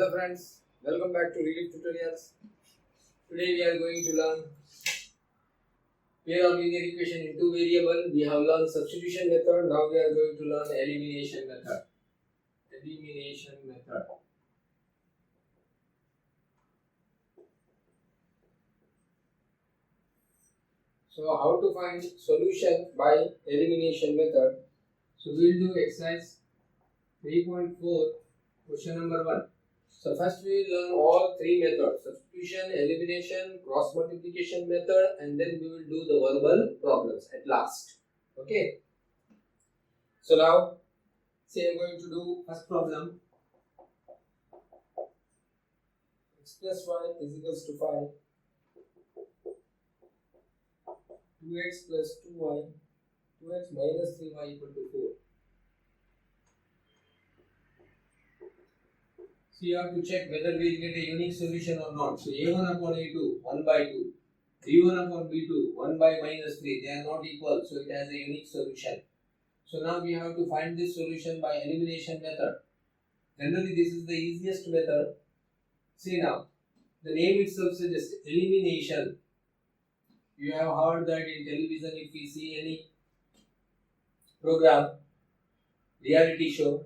Hello friends, welcome back to Relief Tutorials. Today we are going to learn pair of linear equation in two variable. We have learned substitution method. Now we are going to learn elimination method. Elimination method. So how to find solution by elimination method? So we will do exercise 3.4 question number 1. So first we will learn all three methods: substitution, elimination, cross multiplication method, and then we will do the verbal problems at last. Okay. So now, say I am going to do first problem. X plus y is equals to 5. 2x plus 2y, 2x minus 3y equal to 4. So you have to check whether we will get a unique solution or not. So a1 upon a2, 1 by 2. b1 upon b2, 1 by minus 3. They are not equal, so it has a unique solution. So now we have to find this solution by elimination method. Generally this is the easiest method. See now, the name itself suggests elimination. You have heard that in television if we see any program, reality show,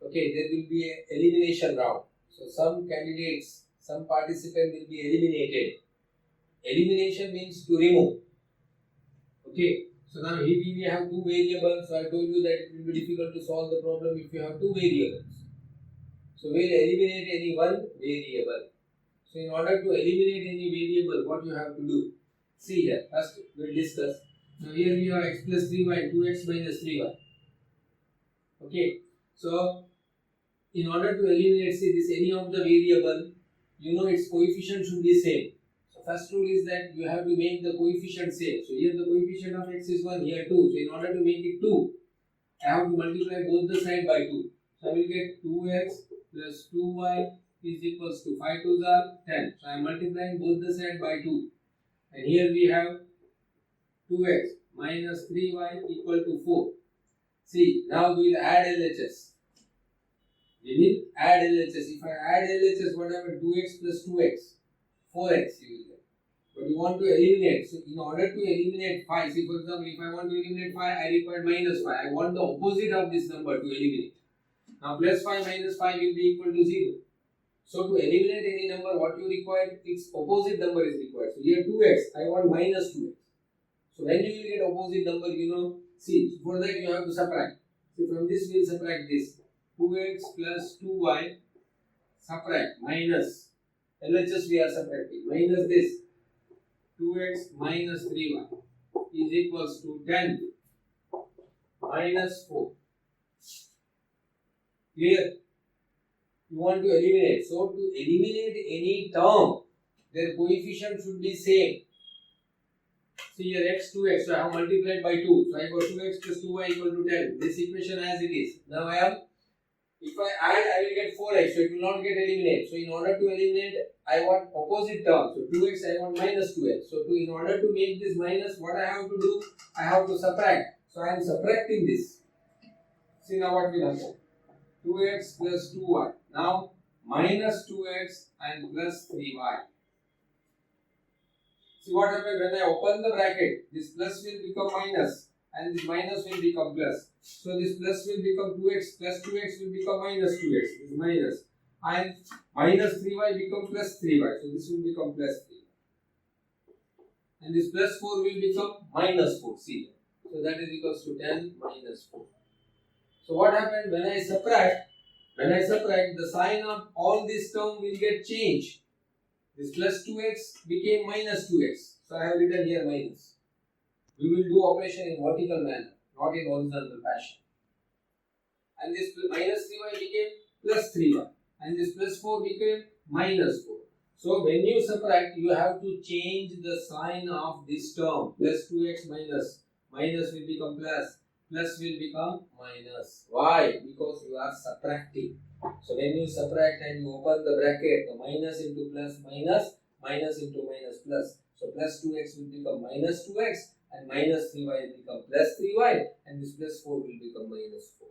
okay, there will be an elimination round. So some candidates, some participant will be eliminated. Elimination means to remove. Okay, so now here we have two variables. So I told you that it will be difficult to solve the problem if you have two variables. So we will eliminate any one variable. So in order to eliminate any variable, what you have to do? See here, first we will discuss. Now here we have x plus 3y, 2x minus 3y. Okay, so in order to eliminate, see this any of the variable, you know its coefficient should be same. So first rule is that you have to make the coefficient same. So here the coefficient of x is 1, here 2. So in order to make it 2, I have to multiply both the side by 2. So I will get 2x plus 2y is equals to 5 2s are 10. So I am multiplying both the side by 2. And here we have 2x minus 3y equal to 4. See, now we will add LHS. We will add LHS. If I add LHS, what happens? 2x plus 2x, 4x you will get. But you want to eliminate. So in order to eliminate 5, see for example, if I want to eliminate 5, I require minus 5. I want the opposite of this number to eliminate. Now plus 5 minus 5 will be equal to 0. So to eliminate any number, what you require, its opposite number is required. So here 2x, I want minus 2x. So when you will get opposite number, you know, see, for that you have to subtract. See, from this we will subtract this. 2x plus 2y, subtract, minus, LHS we are subtracting, minus this, 2x minus 3y is equals to 10 minus 4. Clear? You want to eliminate. So to eliminate any term, their coefficient should be same. See here x 2x, so I have multiplied by 2. So I got 2x plus 2y equal to 10. This equation as it is. Now I have, if I add, I will get 4x, so it will not get eliminated. So in order to eliminate, I want opposite term. So 2x, I want minus 2x. So in order to make this minus, what I have to do? I have to subtract. So I am subtracting this. See now what will happen? 2x plus 2y. Now minus 2x and plus 3y. See what happens when I open the bracket? This plus will become minus and this minus will become plus. So this plus will become 2x, plus 2x will become minus 2x. This is minus. And minus 3y become plus 3y. So this will become plus 3y. And this plus 4 will become minus 4. See. So that is equals to 10 minus 4. So what happened when I subtract? When I subtract, the sign of all this term will get changed. This plus 2x became minus 2x. So I have written here minus. We will do operation in vertical manner, not in horizontal fashion. And this minus 3y became plus 3y. And this plus 4 became minus 4. So when you subtract, you have to change the sign of this term. Plus 2x minus. Minus will become plus. Plus will become minus. Why? Because you are subtracting. So when you subtract and you open the bracket, the minus into plus minus, minus into minus plus. So plus 2x will become minus 2x and minus 3y will become plus 3y and this plus 4 will become minus 4.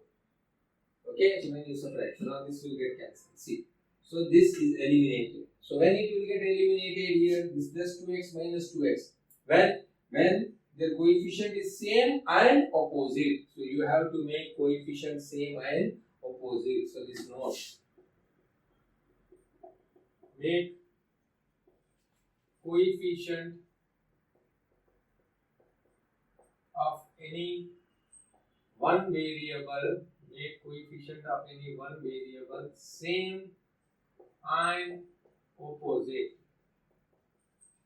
Okay, so when you subtract, so now this will get cancelled. See. So this is eliminated. So when it will get eliminated here, this plus 2x minus 2x. When their coefficient is same and opposite. So you have to make coefficient same and opposite. So this note. Make coefficient of any one variable, same and opposite.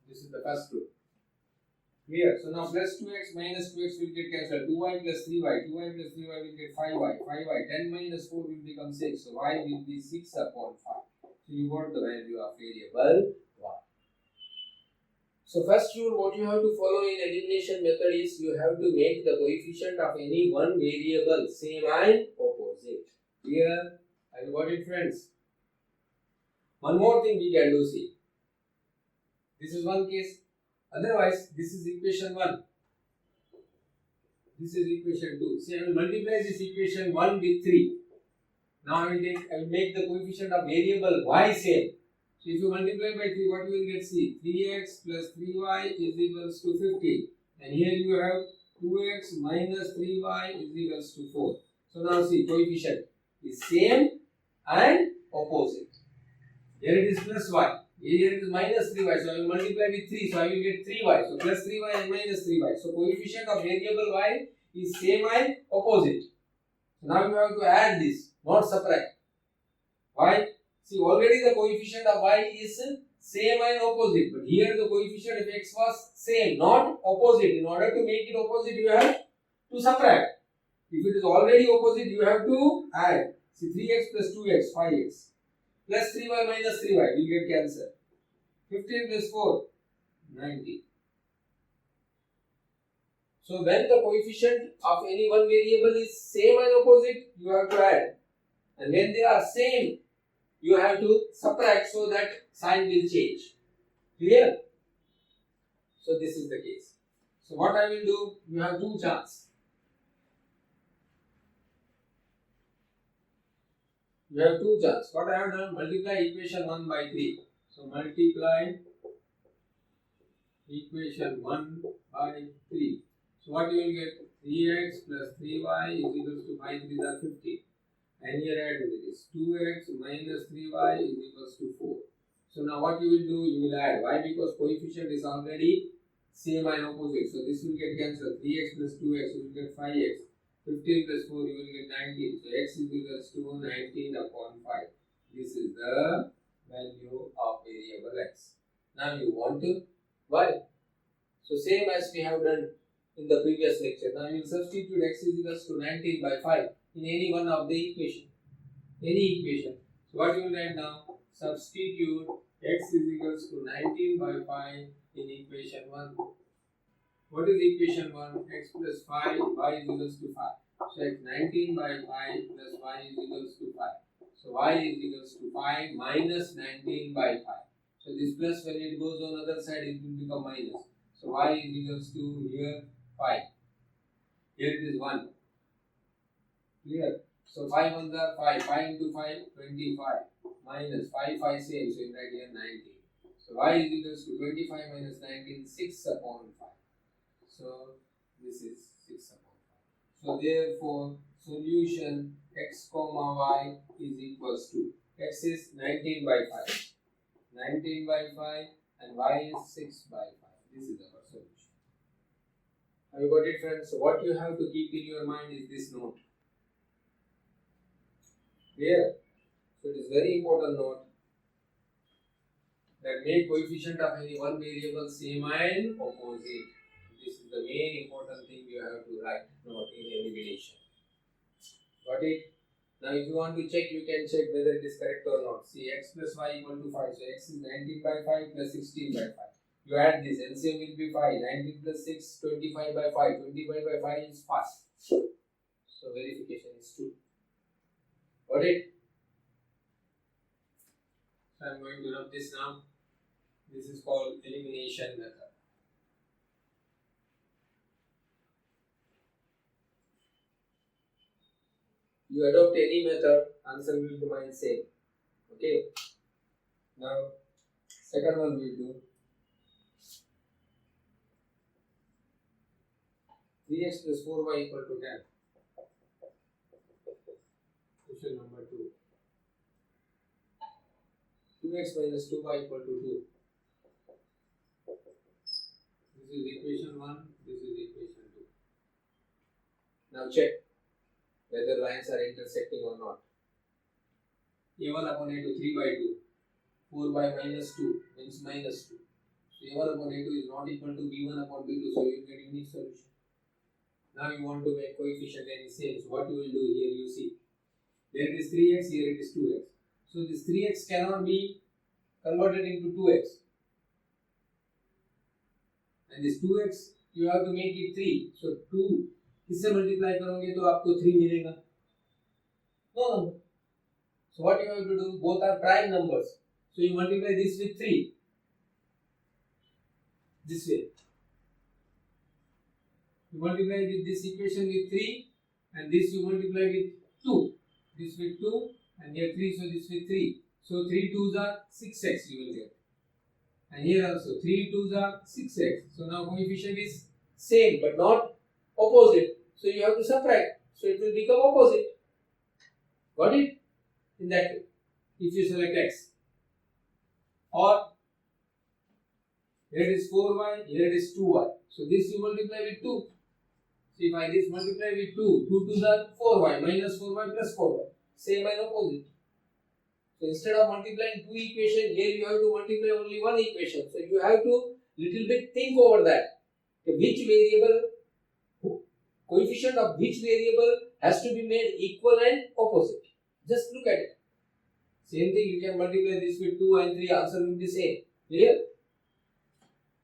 This is the first rule. Clear? So now plus 2x minus 2x will get cancelled. 2y plus 3y. 2y plus 3y will get 5y. 5y. 10 minus 4 will become 6. So y will be 6 upon 5. So you got the value of variable y. So first rule what you have to follow in elimination method is you have to make the coefficient of any one variable same and opposite. Clear? Have you got it, friends? One more thing we can do, see. This is one case. Otherwise, this is equation 1. This is equation 2. See, I will multiply this equation 1 with 3. Now I will make the coefficient of variable y same. So if you multiply by 3, what you will get? See, 3x plus 3y is equals to 50. And here you have 2x minus 3y is equals to 4. So now see, coefficient is same and opposite. Here it is plus y. Here it is minus 3y. So I will multiply with 3. So I will get 3y. So plus 3y and minus 3y. So coefficient of variable y is same and opposite. So now you have to add this, not subtract. Why? See, already the coefficient of y is same and opposite. But here the coefficient of x was same, not opposite. In order to make it opposite, you have to subtract. If it is already opposite, you have to add. See, 3x plus 2x, 5x. Plus 3y minus 3y will get cancelled. 15 plus 4, 90. So when the coefficient of any one variable is same and opposite, you have to add. And when they are same, you have to subtract so that sign will change. Clear? So this is the case. So what I will do, you have two chances. You have two chances. What I have done, multiply equation 1 by 3. So multiply equation 1 by 3. So what you will get? 3x plus 3y is equals to 5 3 are 50. And here add it is 2x minus 3y is equals to 4. So now what you will do? You will add. Why? Because coefficient is already same and opposite. So this will get cancelled. 3x plus 2x you will get 5x. 15 plus 4 you will get 19. So x is equals to 19 upon 5. This is the value of variable x. Now you want to y. So same as we have done in the previous lecture. Now you will substitute x is equals to 19 by 5 in any one of the equation. Any equation. So what you will write now? Substitute x is equals to 19 by 5 in equation 1. What is equation 1? X plus 5, y is equals to 5. So x 19 by 5 plus y is equals to 5. So y is equals to 5 minus 19 by 5. So this plus when it goes on other side it will become minus. So y is equals to here 5. Here it is 1. Clear? So 5 ones are 5. 5 into 5, 25. Minus 5, 5 same. So you write here 19. So y is equals to 25 minus 19, 6 upon 5. So this is 6 upon 5. So therefore, solution x comma y is equals to x is 19 by 5. 19 by 5 and y is 6 by 5. This is our solution. Have you got it, friends? So what you have to keep in your mind is this note. Here, so it is very important note that make coefficient of any one variable same and opposite. This is the main important thing you have to write note in elimination. Got it? Now if you want to check, you can check whether it is correct or not. See, x plus y equal to 5. So x is 19 by 5 plus 16 by 5. You add this, LCM will be 5. 19 plus 6, 25 by 5. 25 by 5 is 5. So verification is true. Got it? So I am going to rub this now. This is called elimination method. You adopt any method, answer will remain same. Okay. Now, second one we do 3x plus 4y equal to 10. Question number 2. 2x minus 2y equal to 2. This is equation 1, this is equation 2. Now check whether lines are intersecting or not. a1 upon a2 3 by 2. 4 by minus 2 means minus 2. So a1 upon a2 is not equal to b1 upon b2, so you get unique solution. Now you want to make coefficient any same. So what you will do here, you see. There it is 3x, here it is 2x. So this 3x cannot be converted into 2x. And this 2x you have to make it 3. So 2 किससे multiply करोगे तो आपको 3 मिलेगा. No number. So what you have to do? Both are prime numbers. So you multiply this with 3. This way. You multiply with this equation with 3 and this you multiply with 2. This with 2 and here 3, so this with 3. So 3 2s are 6x you will get. And here also 3 2s are 6x. So now coefficient is same but not opposite. So you have to subtract. So it will become opposite. Got it? In that way, if you select x. Or here it is 4y, here it is 2y. So this you multiply with 2. So if I this multiply with 2, 2 2s are 4y, minus 4y plus 4y. Same and opposite. So instead of multiplying two equations, here you have to multiply only one equation. So you have to little bit think over that. Which variable, coefficient of which variable has to be made equal and opposite. Just look at it. Same thing, you can multiply this with 2 and 3, answer will be same. Clear?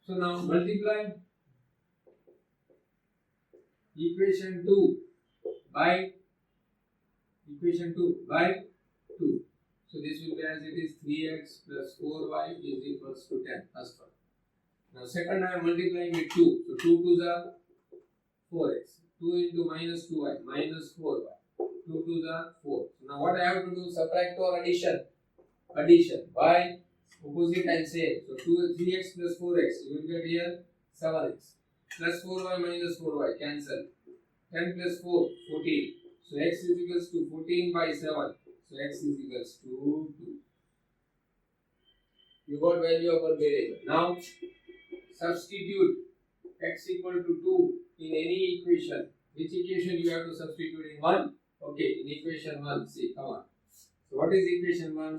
So now multiply equation 2 by 2. So this will be as it is 3x plus 4y is equals to 10. First one. Now second I am multiplying with 2. So 2 2s are 4x. 2 into minus 2y minus 4y. 2 2s are 4. So now what I have to do? Subtract or addition? Addition. By opposite and same. So 3x plus 4x. You will get here 7x. Plus 4y minus 4y. Cancel. 10 plus 4, 14. So x is equals to 14 by 7. So x is equals to 2. You got value of one variable. Now substitute x equal to 2 in any equation. Which equation you have to substitute in 1? Okay, in equation 1. See, come on. So what is equation 1?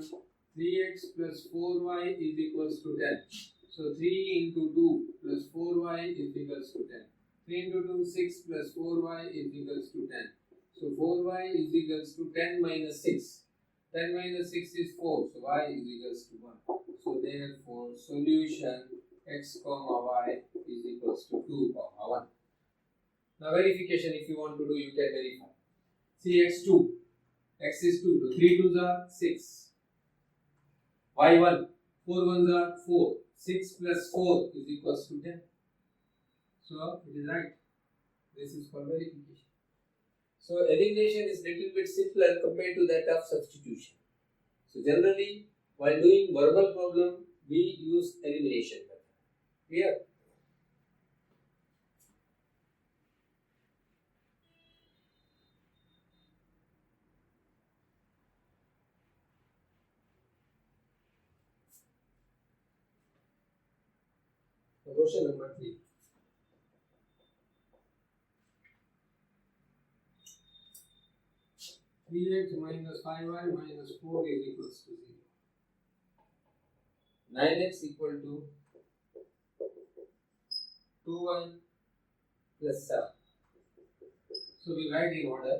3x plus 4y is equals to 10. So 3 into 2 plus 4y is equals to 10. 3 into 2, 6 plus 4y is equals to 10. So 4y is equals to 10 minus 6. 10 minus 6 is 4. So y is equals to 1. So therefore solution x comma y is equals to 2 comma 1. Now verification, if you want to do, you can verify. See x2. X is 2. So 3 2s are 6. y1. 4 1s are 4. 6 plus 4 is equals to 10. So it is right. This is for verification. So elimination is little bit simpler compared to that of substitution. So generally, while doing verbal problem, we use elimination method. Clear? Question number 3. X minus 5y minus 4 is equals to 0. 9x equal to 2y plus 7. So we write in order.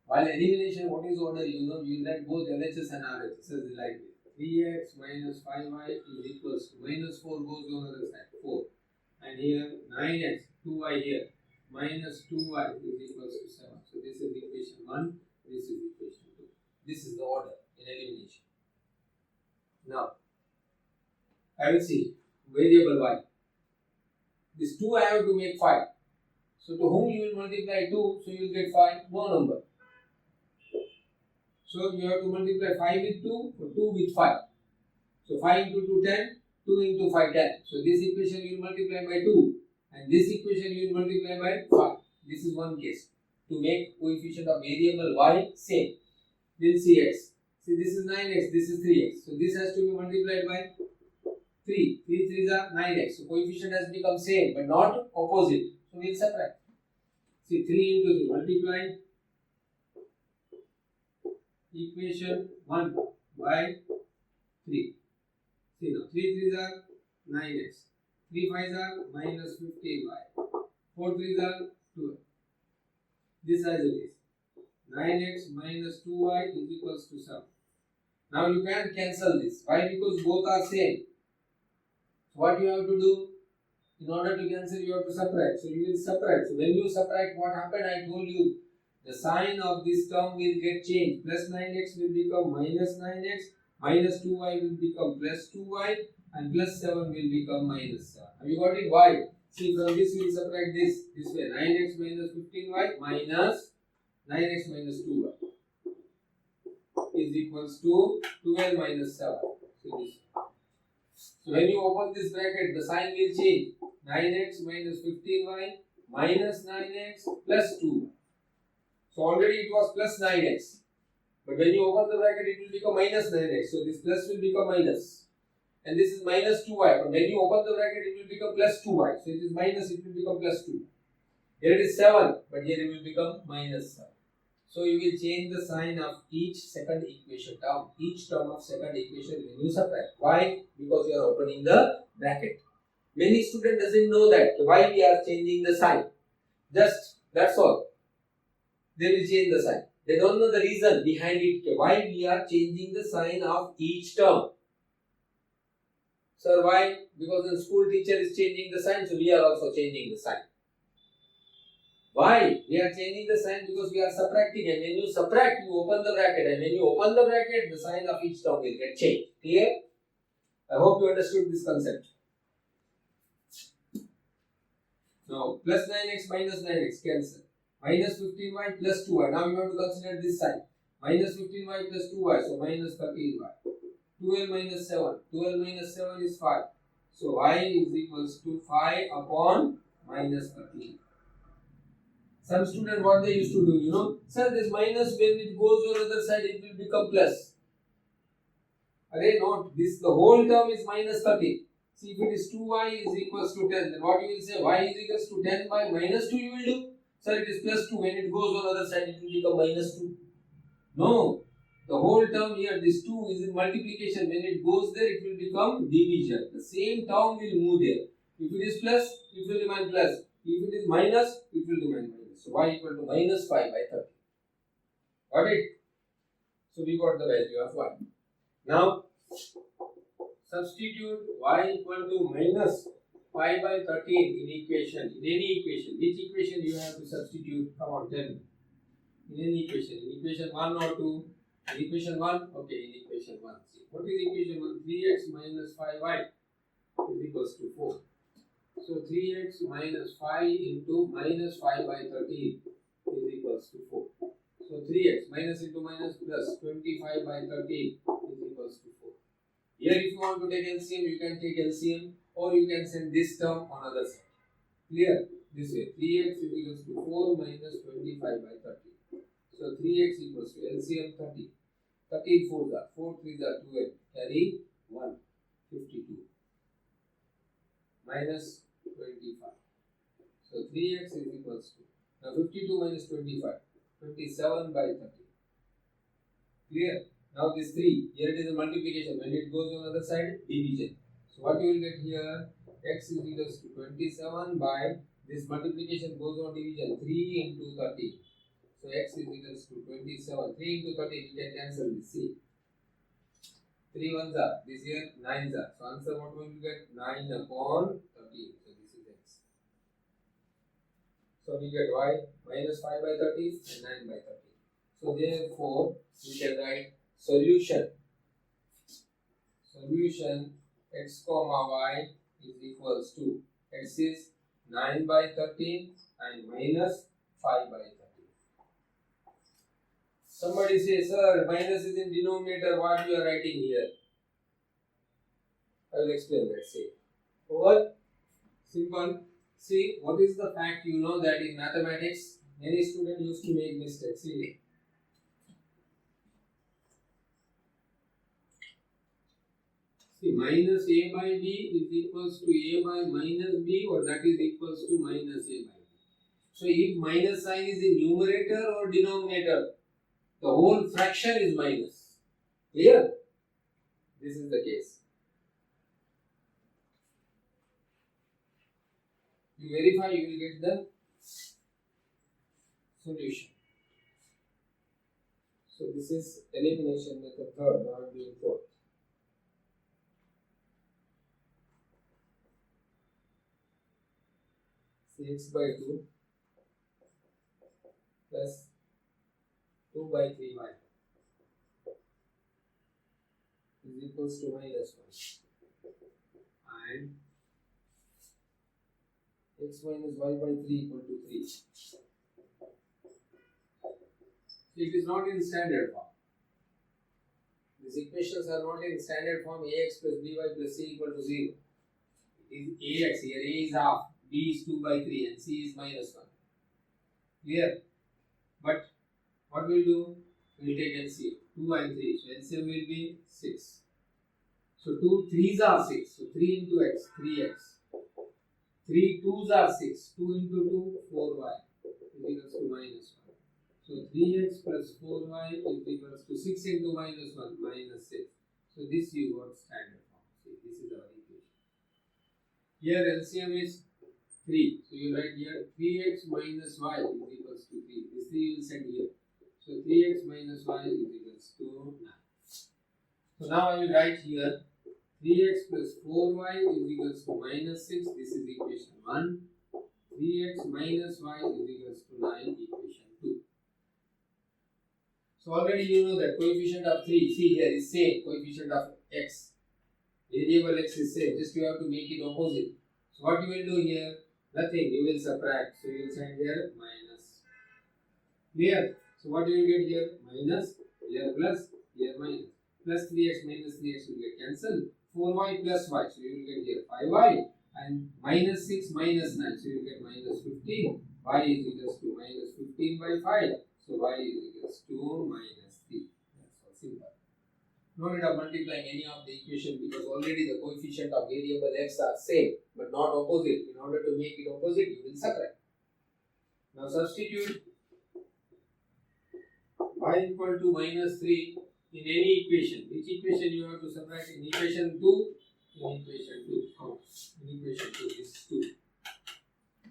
While elimination, what is order? You know, you write both LHS and RHS as like 3x minus 5y is equals to minus 4 goes on the other side, 4. And here 9x, 2y here, minus 2y is equals to 7. So this is equation 1. This is equation 2. This is the order in elimination. Now, I will see variable y. This 2 I have to make 5. So to whom you will multiply 2, so you will get 5, no number. So you have to multiply 5 with 2 or 2 with 5. So 5 into 2, 10. 2 into 5, 10. So this equation you will multiply by 2. And this equation you will multiply by 5. This is one case. To make coefficient of variable y same. We'll see x. See, this is 9x, this is 3x. So this has to be multiplied by 3. 3 3s are 9x. So coefficient has become same but not opposite. So we'll subtract. See, 3 into 3 multiply equation 1 by 3. See now, 3 3s are 9x. 3 5s are minus 15y. 4 3s are 12. This as it is. 9x minus 2y is equals to 7. Now you can cancel this. Why? Because both are same. So what you have to do? In order to cancel, you have to subtract. So you will subtract. So when you subtract, what happened? I told you the sign of this term will get changed. Plus 9x will become minus 9x. Minus 2y will become plus 2y. And plus 7 will become minus 7. Have you got it? Why? See, from this we will subtract this way. 9x minus 15y minus 9x minus 2y is equals to 12 minus 7. So when you open this bracket, the sign will change. 9x minus 15y minus 9x plus 2y. So already it was plus 9x. But when you open the bracket, it will become minus 9x. So this plus will become minus. And this is minus 2y. But when you open the bracket, it will become plus 2y. So it is minus, it will become plus 2. Here it is 7. But here it will become minus 7. So you will change the sign of each second equation term. Each term of second equation when you subtract. Why? Because you are opening the bracket. Many students doesn't know that why we are changing the sign. Just that's all. They will change the sign. They don't know the reason behind it. Why we are changing the sign of each term. Sir, why? Because the school teacher is changing the sign, so we are also changing the sign. Why? We are changing the sign because we are subtracting, and when you subtract, you open the bracket, and when you open the bracket, the sign of each term will get changed. Clear? I hope you understood this concept. Now, plus 9x minus 9x cancel. Minus 15y plus 2y. Now we have to consider this sign. Minus 15y plus 2y, so minus 13y. 12 minus 7. 12 minus 7 is 5. So y is equals to 5 upon minus 13. Some student what they used to do, sir, this minus when it goes on the other side it will become plus. Array note, this the whole term is minus 13. See, if it is 2y is equals to 10, then what you will say, y is equals to 10 by minus 2 you will do. Sir, it is plus 2, when it goes on the other side it will become minus 2. No, the whole term here, this 2 is in multiplication, when it goes there it will become division. The same term will move there. If it is plus, it will remain plus. If it is minus, it will remain minus. So y equal to minus 5 by 30. Got it? So we got the value of y. Now, substitute y equal to minus 5 by 13 in equation, in any equation. Which equation you have to substitute? Come on, tell me. In any equation. In equation 1 or 2? In equation 1? Okay, in equation 1. See, what is equation 1? 3x minus 5y is equals to 4. So 3x minus 5 into minus 5 by 13 is equals to 4. So 3x minus into minus plus 25 by 13 is equals to 4. Here if you want to take LCM, you can take LCM or you can send this term on other side. Clear? This way. 3x is equals to 4 minus 25 by 13. So 3x equals to LCM 30. 13 4s are 4 3s are 12. Carry 1. 52. Minus 25. So 3x is equals to, now 52 minus 25, 27 by 30. Clear? Now this 3, here it is a multiplication. When it goes on the other side, division. So what you will get here, x is equals to 27 by, this multiplication goes on division, 3 into 30. So x is equals to 27. 3 into 30, you can cancel this. See. 3 ones are, this here 9s are. So answer what will you get? 9 upon 13. So this is x. So we get y minus 5 by 13 and 9 by 13. So therefore, we can write solution. Solution x comma y is equals to, x is 9 by 13 and minus 5 by 13. Somebody says, sir, minus is in denominator, what you are writing here? I will explain that. See, over simple. See, what is the fact? You know that in mathematics, many students used to make mistakes. See, minus a by b is equals to a by minus b, or that is equals to minus a by b. So, if minus sign is in numerator or denominator, the whole fraction is minus. Clear? This is the case. You verify, you will get the solution. So this is elimination method third, now I am doing fourth. See, x by 2 plus 2 by 3y is equals to minus 1, and x minus y by 3 equal to 3. It is not in standard form. These equations are not in standard form. Ax plus by plus c equal to 0. It is ax, here a is half, b is 2 by 3 and c is minus 1. Clear? But what we'll do? We'll take LCM, 2 and 3. So LCM will be 6. So 2 3s are 6. So 3 into x, 3x. 3 2s are 6. 2 into 2, 4y is equals to minus 1. So 3x plus 4y is equals to 6 into minus 1, minus 6. So this you got standard form. See, this is our equation. Here LCM is 3. So you write here 3x minus y is equals to 3. This 3 you will send here. So 3x minus y is equals to 9. So now I will write here 3x plus 4y is equals to minus 6. This is equation 1. 3x minus y is equals to 9, equation 2. So already you know that coefficient of 3, see here is same, coefficient of x, variable x is same, just you have to make it opposite. So what you will do here? Nothing, you will subtract, so you will send here minus. Clear? So what you will get here? Minus, here plus, here minus. Plus 3x minus 3x will get cancelled. 4y plus y, so you will get here 5y, and minus 6 minus 9, so you will get minus 15. Y is equals to minus 15 by 5. So y is equals to minus 3. That's all simple. No need of multiplying any of the equation because already the coefficient of variable x are same but not opposite. In order to make it opposite, you will subtract. Now substitute y equal to minus 3 in any equation. Which equation you have to subtract? In equation 2? In equation 2. Oh, in equation 2 is 2.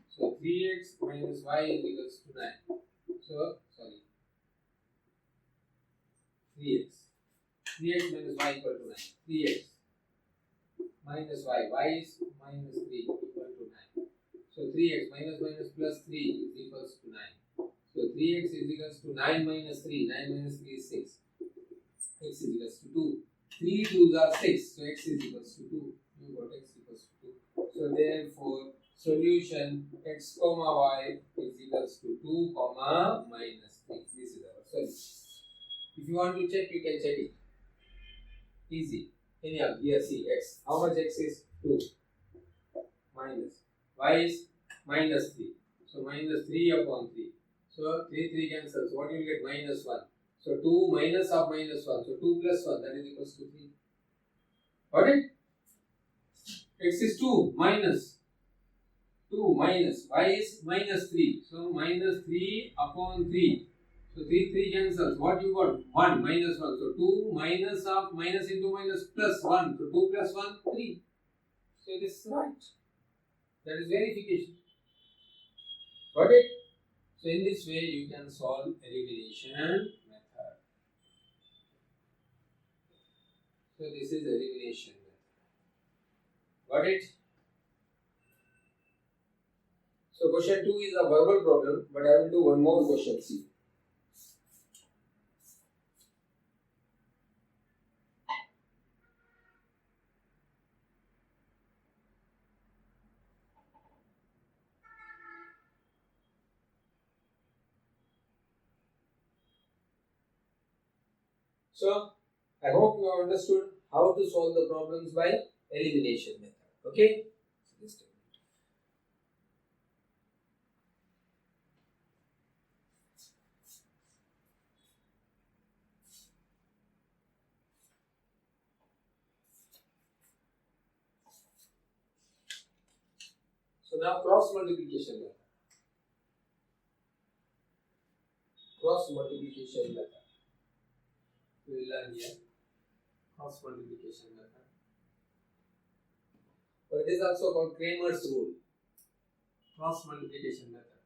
So 3x minus y is equals to 9. So, sorry, 3x. 3x minus y equal to 9. 3x minus y is minus 3 equal to 9. So 3x minus minus plus 3 is equals to 9. So 3x is equals to 9 minus 3. 9 minus 3 is 6. X is equals to 2. 3 2s are 6. So x is equals to 2. You got x equals to 2. So therefore, solution x comma y is equals to 2 comma minus 3. This is our solution. If you want to check, you can check it. Easy. Anyhow, here see x. How much x is? 2. Minus. Y is minus 3. So minus 3 upon 3. So 3 cancels. What you will get? Minus 1. So 2 minus of minus 1. So 2 plus 1, that is equals to 3. Got it? X is 2 minus 2 minus y is minus 3. So minus 3 upon 3. So 3 cancels. What you got? 1 minus 1. So 2 minus of minus into minus plus 1. So 2 plus 1, 3. So this is right. That is verification. Got it? So in this way you can solve elimination method. So this is elimination method. Got it? So question 2 is a verbal problem, but I will do one more question. See. So I hope you have understood how to solve the problems by elimination method. Okay? Just a minute. So now cross multiplication method. Cross multiplication method. We will learn here cross multiplication method. So it is also called Cramer's rule. Cross multiplication method.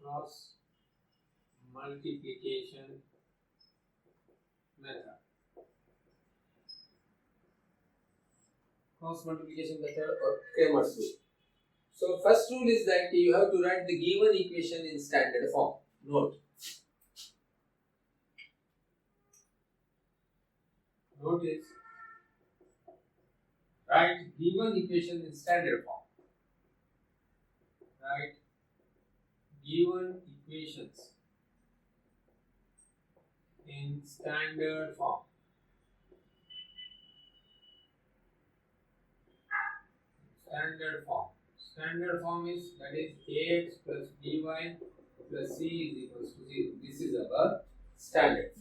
Cross multiplication method. Cross multiplication method or Cramer's rule. So first rule is that you have to write the given equation in standard form. Note is write given equation in standard form. Write given equations in standard form. Standard form. Standard form is that is ax plus by plus c is equals to 0. This is our standard.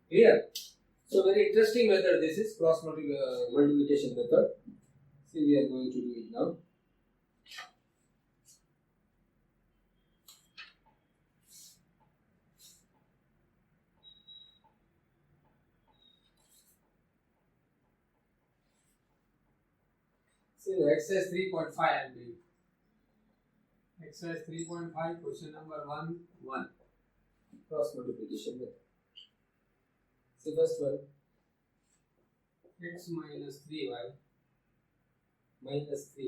Clear? So very interesting method. This is cross multiplication method. See, we are going to do it now. See, exercise 3.5 I am doing. Exercise 3.5, question number 1. Cross multiplication method. See, first one. X minus 3y minus 3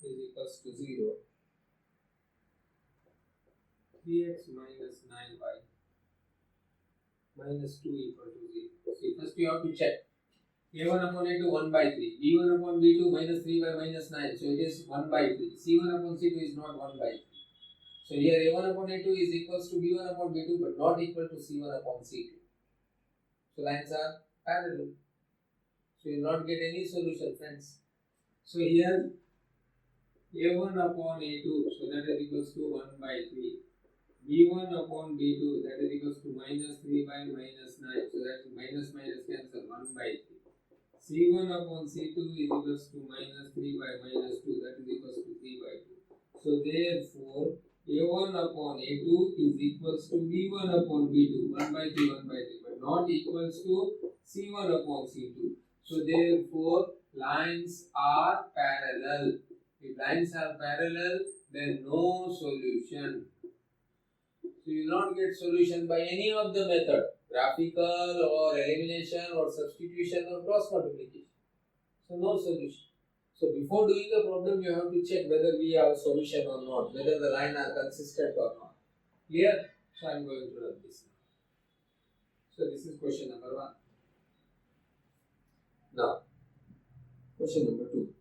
is equals to 0. 3x minus 9y minus 2 equal to 0. See, first you have to check. A1 upon A2 1 by 3. B1 upon B2 minus 3 by minus 9. So it is 1 by 3. C1 upon C2 is not 1 by 3. So here A1 upon A2 is equals to B1 upon B2 but not equal to C1 upon C2. So lines are parallel. So you will not get any solution, friends. So here A1 upon A2, so that is equals to 1 by 3. B1 upon B2, that is equals to minus 3 by minus 9. So that is minus minus cancel 1 by 3. C1 upon C2 is equals to minus 3 by minus 2, that is equals to 3 by 2. So therefore A1 upon A2 is equals to B1 upon B2, 1 by 3, 1 by 3, but not equals to C1 upon C2. So therefore lines are parallel. If lines are parallel, then no solution. So you will not get solution by any of the method, graphical or elimination or substitution or cross multiplication. So no solution. So before doing the problem, you have to check whether we have a solution or not, whether the line are consistent or not. Clear? So I am going to run this now. So this is question number 1. Now, question number 2.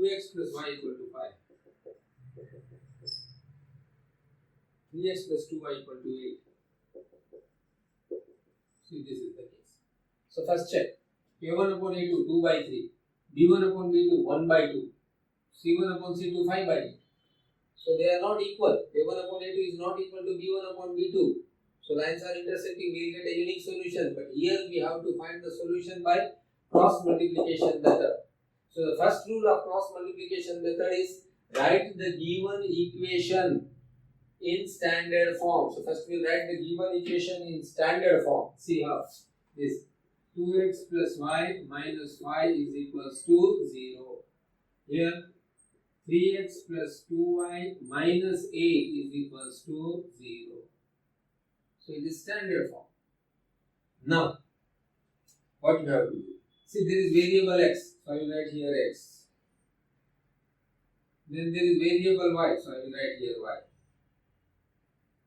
X plus y equal to 5. 3x plus 2y equal to 8. See, this is the case. So first check. A1 upon A2 2 by 3. B1 upon B2 1 by 2. C1 upon C2 5 by 8. So they are not equal. A1 upon A2 is not equal to B1 upon B2. So lines are intersecting. We will get a unique solution. But here we have to find the solution by cross multiplication method. So the first rule of cross multiplication method is write the given equation in standard form. So first we write the given equation in standard form. See how this 2x plus y minus 5 is equals to 0. Here 3x plus 2y minus a is equals to 0. So it is standard form. Now what you have to do? See, there is variable x, so I will write here x. Then there is variable y, so I will write here y.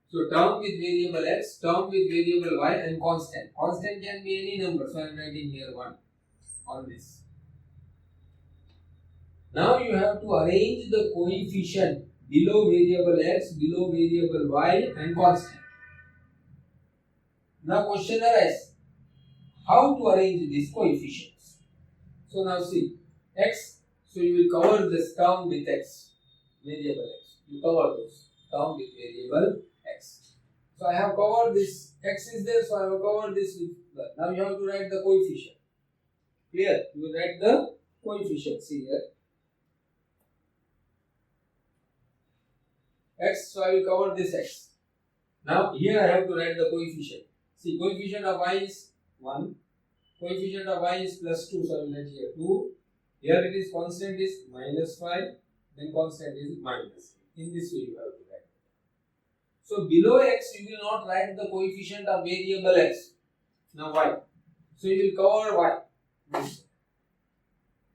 So term with variable x, term with variable y and constant. Constant can be any number, so I am writing here 1 on this. Now you have to arrange the coefficient below variable x, below variable y and constant. Now question arises, how to arrange these coefficients? So now see, x, so you will cover this term with x, variable x. You cover this term with variable x. So I have covered this, x is there, so I have covered this with y. Now you have to write the coefficient. Clear? You will write the coefficients here. X, so I will cover this x. Now here I have to write the coefficient. See, coefficient of y is 1, coefficient of y is plus 2, so I will write here 2. Here it is constant is minus 5, then constant is minus. In this way you have to write. So below x you will not write the coefficient of variable x. Now y. So you will cover y.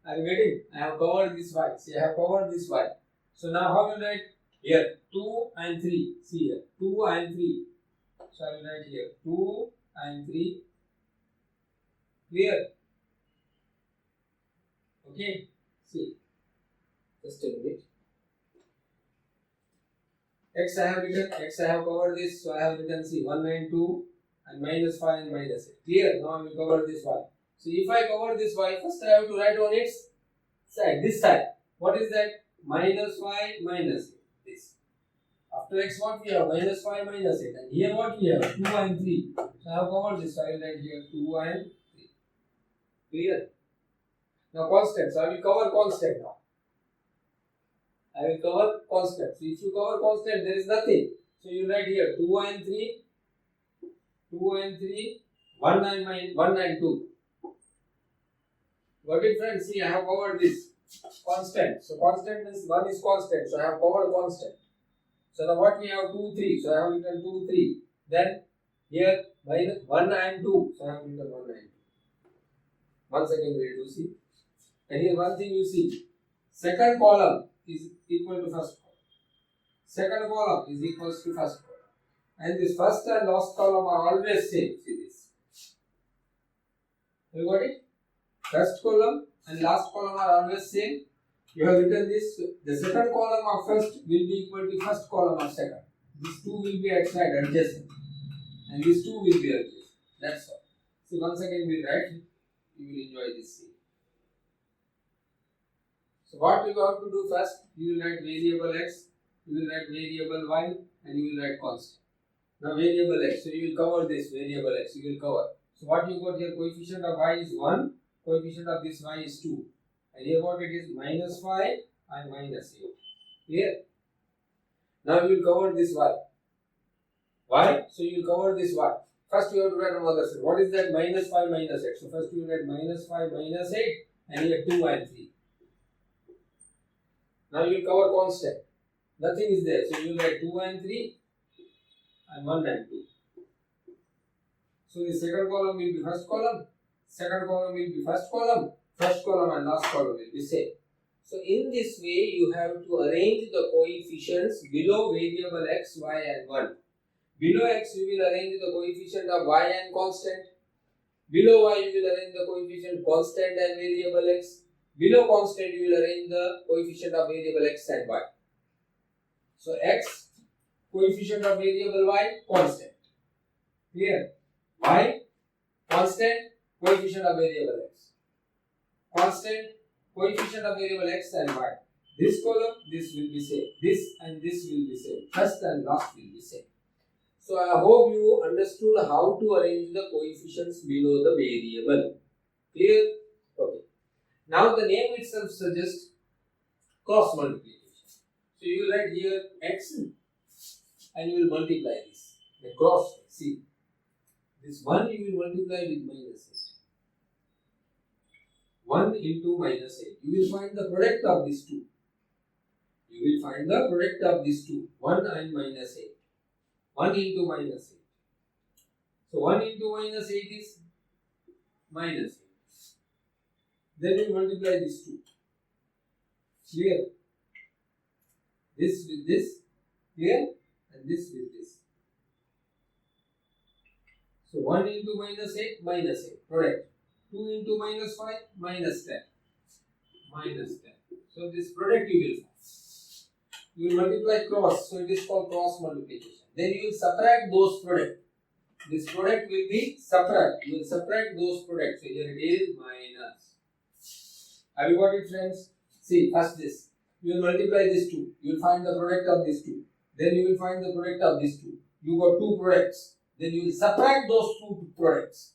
Are you getting? I have covered this y. See, I have covered this y. So now how will you write? Here 2 and 3. See here 2 and 3. So I will write here 2 and 3. Clear? Okay. See. Just a minute. X I have written. X I have covered this. So I have written see 1 and 2 and minus 5 and minus 8. Clear? Now I will cover this y. So if I cover this y, first I have to write on its side. This side. What is that? Minus 5 minus 8. This. After x what we have? Minus 5 minus 8. And here what we have? 2 and 3. So I have covered this. So I will write here 2 and 3. Clear? Now constant. So I will cover constant now. I will cover constant. So if you cover constant, there is nothing. So you write here 2 and 3. 2 and 3. 1 and 2. Got it, friends? See, I have covered this. Constant. So constant means 1 is constant. So I have covered constant. So now what we have? 2, 3. So I have written 2, 3. Then here minus 1 and 2. So I have written 1 and 2. Once again we will do see. And here one thing you see. Second column is equal to first column. Second column is equals to first column. And this first and last column are always same. See this. You got it? First column and last column are always same. You have written this. The second column of first will be equal to first column of second. These two will be at side adjacent. And these two will be adjacent. That's all. So once again we write. You will enjoy this scene. So what you have to do first? You will write variable x, you will write variable y, and you will write constant. Now variable x. So you will cover this variable x. You will cover. So what you got here? Coefficient of y is 1. Coefficient of this y is 2. And here what it is? Minus 5 and minus 8. Clear? Now you will cover this y. Y? So you will cover this y. First you have to write on the other side. What is that? Minus 5 minus 8. So first you will write minus 5 minus 8 and here 2 and 3. Now you will cover constant. Nothing is there. So you will write 2 and 3 and 1 and 2. So the second column will be first column. Second column will be first column. First column and last column will be same. So in this way you have to arrange the coefficients below variable x, y and 1. Below x you will arrange the coefficient of y and constant. Below y you will arrange the coefficient constant and variable x. Below constant you will arrange the coefficient of variable x and y. So x, coefficient of variable y, constant. Clear? Y, constant, coefficient of variable x. Constant, coefficient of variable x and y. This column, this will be same. This and this will be same. First and last will be same. So I hope you understood how to arrange the coefficients below the variable. Clear? Okay. Now the name itself suggests cross multiplication. So you will write here x and you will multiply this. The cross, see. This 1 you will multiply with minus 8. 1 into minus 8. You will find the product of these two. You will find the product of these two. 1 and minus 8. 1 into minus 8. So 1 into minus 8 is minus 8. Then you multiply these two. Clear? This with this. Clear? And this with this. So 1 into minus 8, minus 8. Product. 2 into minus 5, minus 10. Minus 10. So this product you will find. You will multiply cross, so it is called cross multiplication. Then you will subtract those products. This product will be subtract. You will subtract those products. So here it is minus. Have you got it, friends? See, first this. You will multiply these two. You will find the product of these two. Then you will find the product of these two. You got two products. Then you will subtract those two products.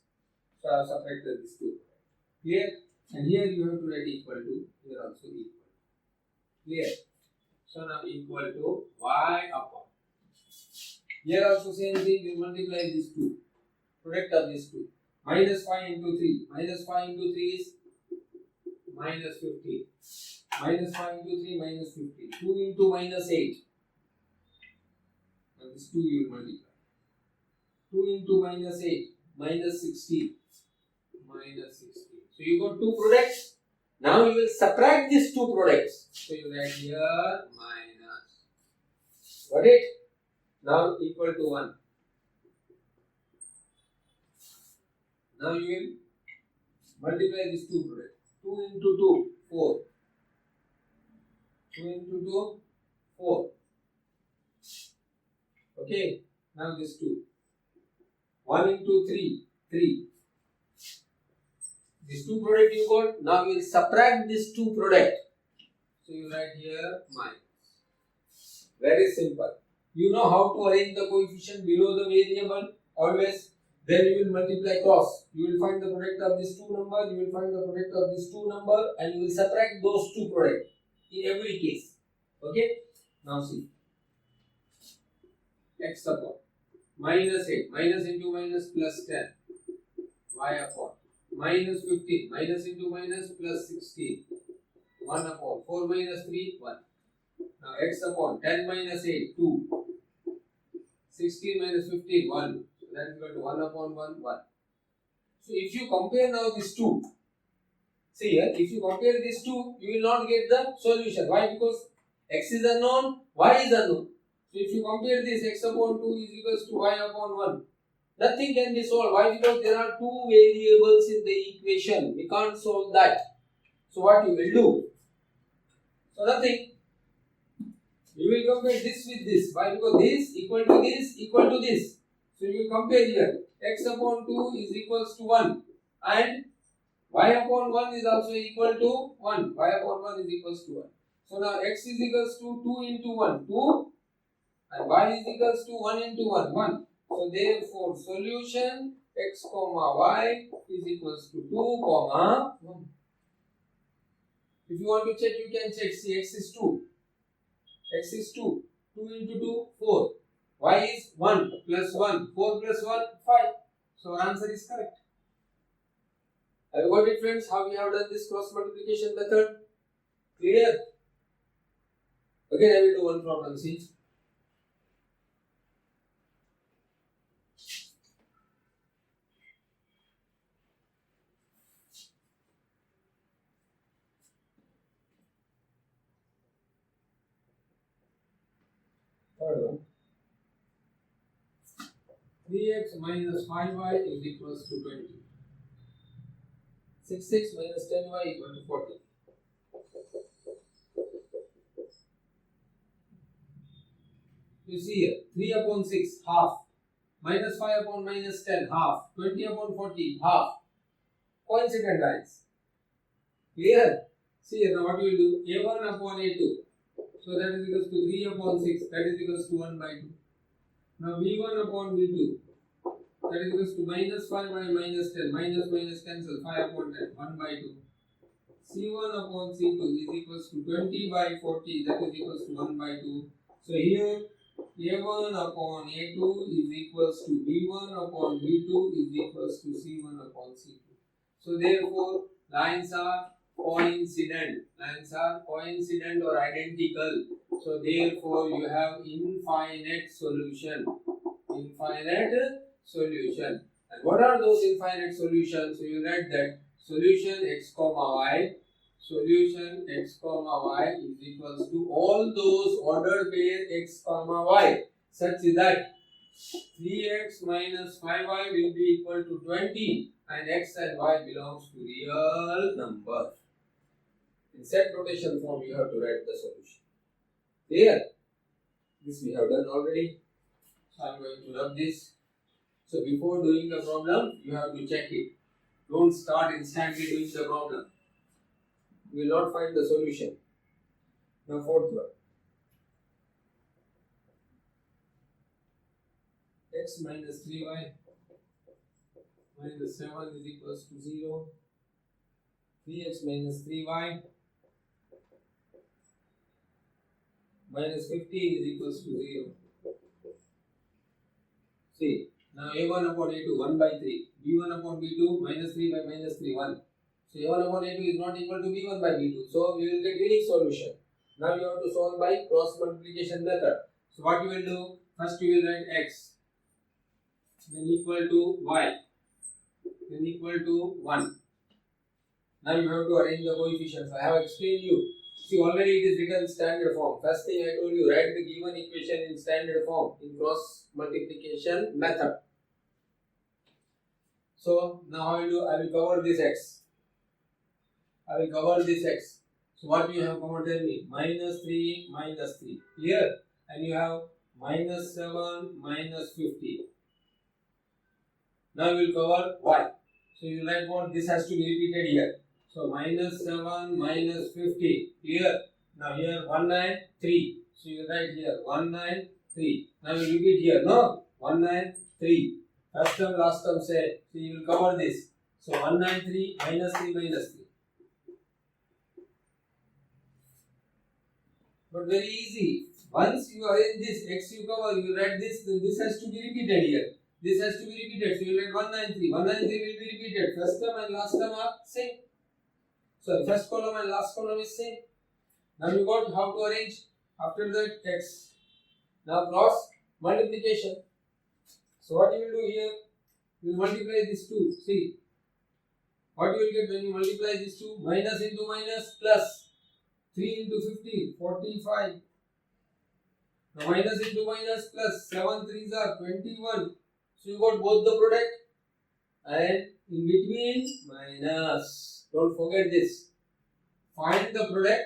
So I have subtracted these two. Clear? And here you have to write equal to. Here also equal. Clear? So now equal to y upon. Here also same thing, you multiply these two. Product of these two. Minus 5 into 3. Minus 5 into 3 is minus 15. Minus 5 into 3 minus 15. 2 into minus 8. And this 2 you will multiply. 2 into minus 8. Minus 16. Minus 16. So you got two products. Now you will subtract these two products. So you write here minus. Got it? Now equal to 1. Now you will multiply these two products. 2 into 2, 4. 2 into 2, 4. Okay. Now this 2. 1 into 3, 3. These two products you got. Now you will subtract these two products. So you write here minus. Very simple. You know how to arrange the coefficient below the variable always. Then you will multiply cross. You will find the product of these two numbers. You will find the product of these two numbers, and you will subtract those two products in every case. Okay. Now see. X upon minus 8. Minus into minus plus 10. Y upon minus 15. Minus into minus plus 16. 1 upon 4 minus 3. 1. Now x upon 10 minus 8, 2. 16 minus 15, 1. So that is equal to 1 upon 1, 1. So if you compare now these two, see here, if you compare these two, you will not get the solution. Why? Because x is unknown, y is unknown. So if you compare this, x upon 2 is equals to y upon 1. Nothing can be solved. Why? Because there are two variables in the equation. We can't solve that. So what you will do? So nothing. You will compare this with this. Why? Because this equal to this equal to this. So you will compare here. X upon 2 is equals to 1. And y upon 1 is also equal to 1. Y upon 1 is equals to 1. So now x is equals to 2 into 1. 2. And y is equals to 1 into 1. 1. So therefore solution x comma y is equals to 2 comma 1. If you want to check, you can check. See, x is 2. X is 2. 2 into 2, 4. Y is 1 plus 1. 4 plus 1, 5. So our answer is correct. Have you got it, friends? How we have done this cross multiplication method? Clear? Again, I will do one problem. See. Third one. 3x minus 5y is equals to 20. 6x minus 10y equal to 40. You see here, 3 upon 6, half. Minus 5 upon minus 10, half. 20 upon 40, half. Coincident lines. Clear? See here, now what you will do? A1 upon A2. So that is equals to 3 upon 6. That is equals to 1 by 2. Now V1 upon V2. That is equals to minus 5 by minus 10. Minus minus cancel. 5 upon 10. 1 by 2. C1 upon C2 is equals to 20 by 40. That is equals to 1 by 2. So here A1 upon A2 is equals to V1 upon V2 is equals to C1 upon C2. So therefore lines are coincident. Lines are coincident or identical. So therefore you have infinite solution. Infinite solution. And what are those infinite solutions? So you write that solution x comma y. Solution x comma y is equals to all those ordered pair x comma y such that 3x minus 5y will be equal to 20 and x and y belongs to real number. In set notation form you have to write the solution. Clear? This we have done already. So I am going to rub this. So before doing the problem, you have to check it. Don't start instantly doing the problem. You will not find the solution. Now fourth one. X minus 3y minus 7 is equals to 0. 3x minus 3y minus 15 is equals to 0. See, now a1 upon a2 1 by 3, b1 upon b2 minus 3 by minus 3 1. So a1 upon a2 is not equal to b1 by b2. So we will get unique solution. Now you have to solve by cross multiplication method. So what you will do? First you will write x, then equal to y, then equal to 1. Now you have to arrange the coefficients. I have explained you. See, already it is written standard form. First thing I told you, write the given equation in standard form in cross multiplication method. So now I will cover this x. I will cover this x. So what you have covered, tell me? Minus 3 minus 3. Here, and you have minus 7 minus 50. Now you will cover y. So you write what? This has to be repeated here. So minus 7 minus 50. Here. Now here 193. So you write here 193. Now you repeat here. No? 193. First term, last term say. So you will cover this. So 193 minus 3 minus 3. But very easy. Once you arrange this, x you cover, you write this, then this has to be repeated here. This has to be repeated. So you write 193. 193 will be repeated. First term and last term are same. So first column and last column is same. Now you got how to arrange. After that x. Now cross multiplication. So what you will do here? You will multiply these two. See. What you will get when you multiply these two? Minus into minus plus. 3 into 15, 45. Now minus into minus plus 7 3s are 21. So you got both the product and in between minus. Don't forget this. Find the product.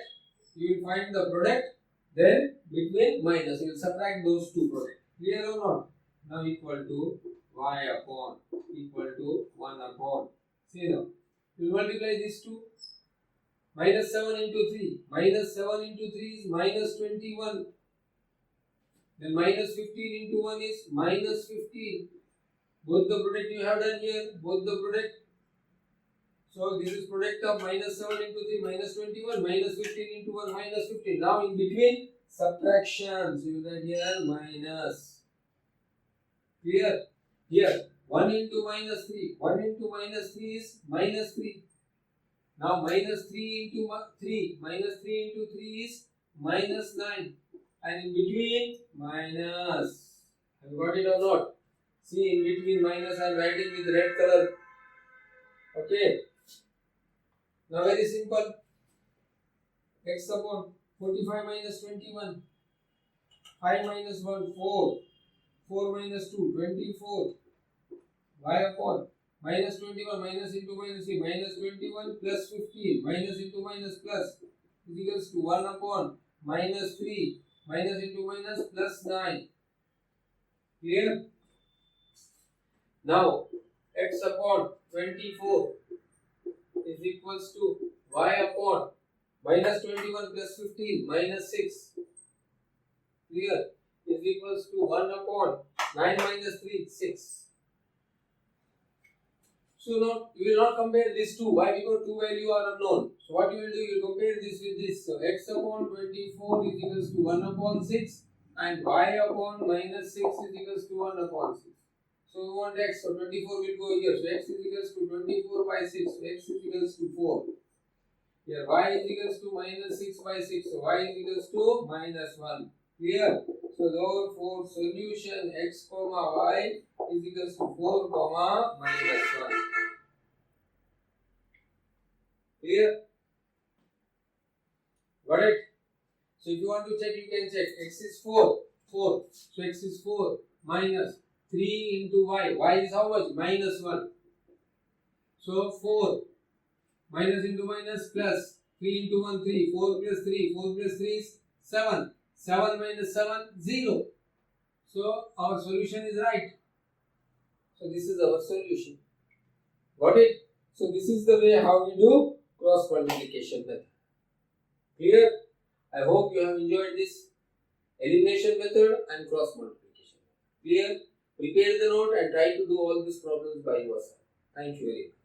You will find the product. Then between minus. You will subtract those two products. Clear or not? Now equal to y upon equal to 1 upon. See now. You will multiply these two. Minus 7 into 3. Minus 7 into 3 is minus 21. Then minus 15 into 1 is minus 15. Both the product you have done here. Both the product. So this is product of minus 7 into 3 minus 21. Minus 15 into 1 minus 15. Now in between subtraction. So you write here minus. Clear? Here 1 into minus 3. 1 into minus 3 is minus 3. Now minus 3 into 3. Minus 3 into 3 is minus 9. And in between minus. Have you got it or not? See, in between minus I am writing with red color. Okay. Now very simple. X upon 45 minus 21. 5 minus 1, 4. 4 minus 2, 24. Y upon minus 21 minus into minus 3 minus 21 plus 15 minus into minus plus is equals to 1 upon minus 3 minus into minus plus 9. Clear? Now x upon 24 is equals to y upon minus 21 plus 15 minus 6. Clear? Is equals to 1 upon 9 minus 3, 6. So now you will not compare these two. Why? Because two values are unknown. So what you will do? You will compare this with this. So x upon 24 is equals to 1 upon 6 and y upon minus 6 is equals to 1 upon 6. So we want x. So 24 will go here. So x is equals to 24 by 6. So x is equals to 4. Here y is equals to minus 6 by 6. So y is equals to minus 1. Clear? So therefore solution x comma y is equals to 4 comma minus 1. Clear? Got it? So if you want to check, you can check. X is 4. 4. So x is 4 minus 3 into y. Y is how much? Minus 1. So 4 minus into minus plus 3 into 1 3. 4 plus 3. 4 plus 3 is 7. 7 minus 7, 0. So our solution is right. So this is our solution. Got it? So this is the way how we do cross multiplication method. Clear? I hope you have enjoyed this elimination method and cross multiplication. Clear? Prepare the note and try to do all these problems by yourself. Thank you very much.